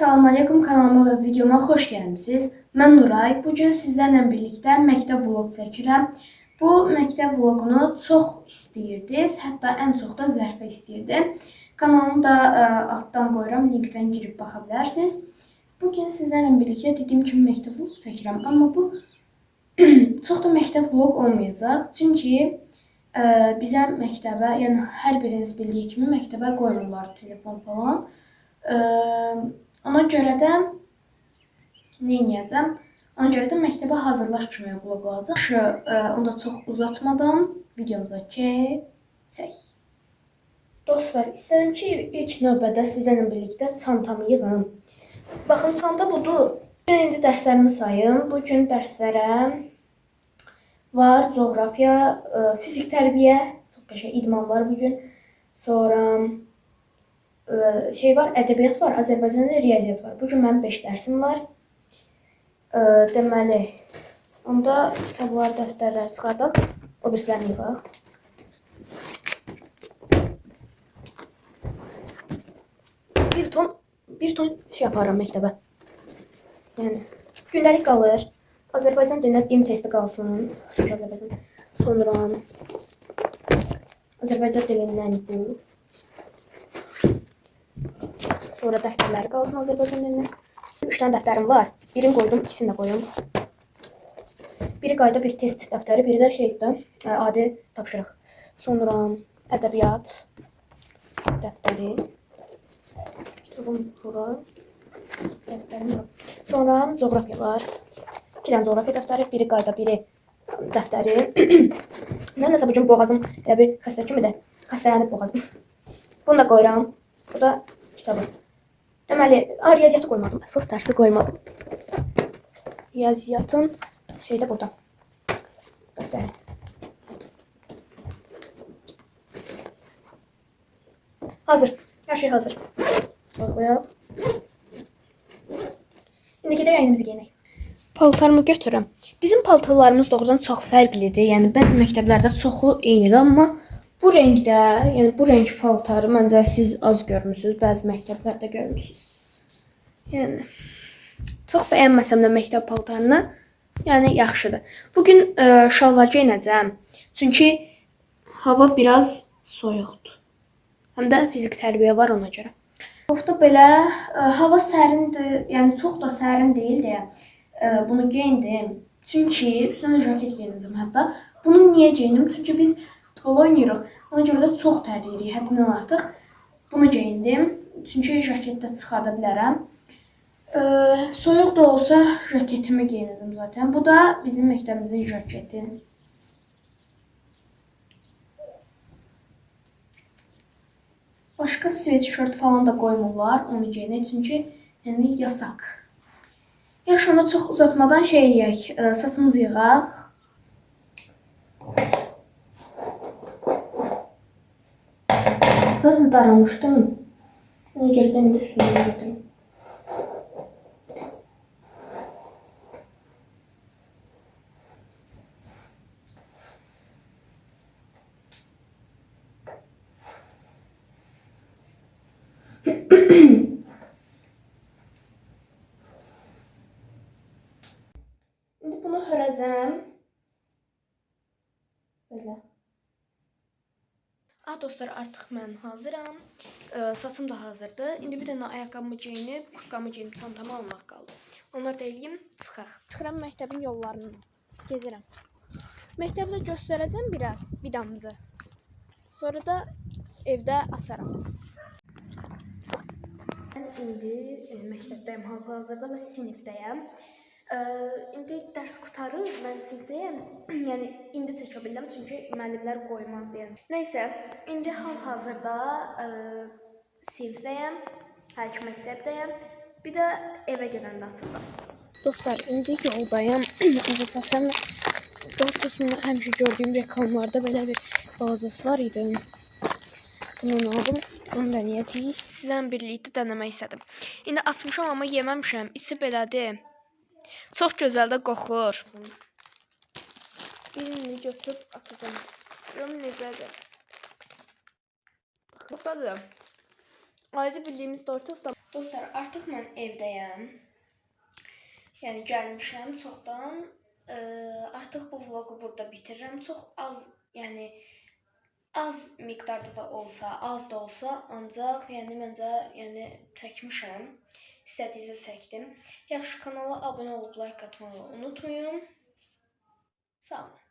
Assalamu alaikum, kanalıma və videoma xoş gəlmisiniz. Mən Nuray. Bugün sizlərlə birlikdə məktəb vlog çəkirəm. Bu məktəb vloqunu çox istəyirdiniz, hətta ən çox da Zərfə istəyirdi. Kanalımı da altdan qoyuram, linkdən girib baxa bilərsiniz. Bugün sizlərlə birlikdə dediyim kimi məktəb vlog çəkirəm, amma bu çox da məktəb vlog olmayacaq. Çünki bizə məktəbə, yəni hər biriniz bildiyi kimi məktəbə qoymurlar telefon falan. Ona görə də nə edəcəm? Ona görə də məktəbə hazırlaş kimi vlog olacaq. Onu da çox uzatmadan videomuza keçək. Dostlar, istəyirəm ki, ilk növbədə sizlərlə birlikdə çantamı yığım. Baxın, çanta budur. İndi dərslərimi sayım. Bugün dərslərə var coğrafiya, fizik tərbiyə, çox qəşəng idman var bugün. Sonra var, ədəbiyyat var, Azərbaycanda riyaziyyat var. Bugün mənim 5 dərsim var. Deməli, onda kitablar, dəftərlər çıxardaq, o birislərini yığaq. Bir ton şey yaparam məktəbə. Yəni, gündəlik qalır. Azərbaycan dilində dim testi qalsın. Sonra Azərbaycan dilindən bu. Sonra dəftərləri qalsın Azərbaycan dilindən. 3 dənə dəftərim var. Birini qoydum, ikisini də qoyum. Biri qayda bir test dəftəri, biri də şeydir, adi tapşırıq. Sonra ədəbiyyat dəftəri. Kitabım bura. Dəftərim bura. Sonra coğrafiya var. 2 dənə coğrafiya dəftəri, biri qayda, biri dəftəri. Mən nəsə bugün boğazım bir xəstə kimidir. Xəstələnib boğazım. Bunu da qoyuram. Bu da kitabım. Deməli, riyaziyyatı qoymadım. Əsas dərsi qoymadım. Riyaziyyatın şeydə burada. Dəftəri. Hazır. Hər şey hazır. Bağlayaq. İndi gedək əynimizi geyinək. Paltarımı götürürəm. Bizim paltarlarımız doğrudan çox fərqlidir. Yəni, bəzi məktəblərdə çoxu eynidir, amma bu rəngdə, yəni bu rəng paltarı məncə siz az görmüsünüz, bəzi məktəblərdə görmüsünüz. Yəni, çox bəyənməsəm də məktəb paltarını, yəni yaxşıdır. Bugün şalvar geyinəcəm, çünki hava biraz soyuqdur. Həm də fizik tərbiyə var ona görə. Bu hafta belə hava sərindir, yəni çox da sərin deyil deyə bunu geyindim. Çünki üstünə jaket geyinəcəm hətta. Bunu niyə geyindim? Çünki biz futbol oynayırıq. Ona görə də çox tərləyirik, həddindən artıq. Bunu geyindim. Çünki jaketdə çıxarda bilərəm. Soyuq da olsa jaketimi geyinəcəm zaten. Bu da bizim məktəbimizin jaketi. Başqa sweatshirt falan da qoymurlar onu geyinək. Çünki yəni yasak. Yaxşı, onda çox uzatmadan şey eləyək. Saçımızı yığaq. Zaten daramışdım. Ona görə də indi üstünü götürüm. İndi bunu hörəcəm. Belə. Dostlar, artıq mən hazıram. Saçım da hazırdır. İndi bir dənə ayaqqabımı geyinib, kurtkamı geyinib, çantamı almaq qaldı. Onlar da eləyim, çıxaq. Çıxıram məktəbin yollarını. Gedirəm. Məktəbdə göstərəcəm biraz vidamızı. Sonra da evdə açaram. Mən indi məktəbdəyim, hal-hazırda və sinifdəyəm. İndi dərs qutarır, mən sinifdəyəm. Yəni, indi çəkə bildim, çünki müəllimlər qoymaz deyən. Nəysə, indi hal-hazırda sinifdəyəm, hər iki məktəbdəyəm. Bir də evə gedəndə açacağam. Dostlar, indi yoldayım. Evə çatıram. Doğrusu həmişə gördüyüm reklamlarda belə bir bazası var idi. Bunu aldım, onu denəyəcəyik. Sizlə birlikdə denəmək istədim. İndi açmışam, amma yeməmişəm. İçi belədir. Çox gözəl də qoxur. Birini götürüb atacağım. Görüm necədir. Baxın, adı bildiyimiz Doritos da. Dostlar, artıq mən evdəyəm. Yəni gəlmişəm çoxdan. Artıq bu vloqu burada bitirirəm. Çox az, yəni az miqdarda da olsa, az da olsa, ancaq yəni məncə çəkmişəm. İstədiyinizə çəkdim. Yaxşı, kanala abunə olub like atmağı unutmayın. Sağ olun.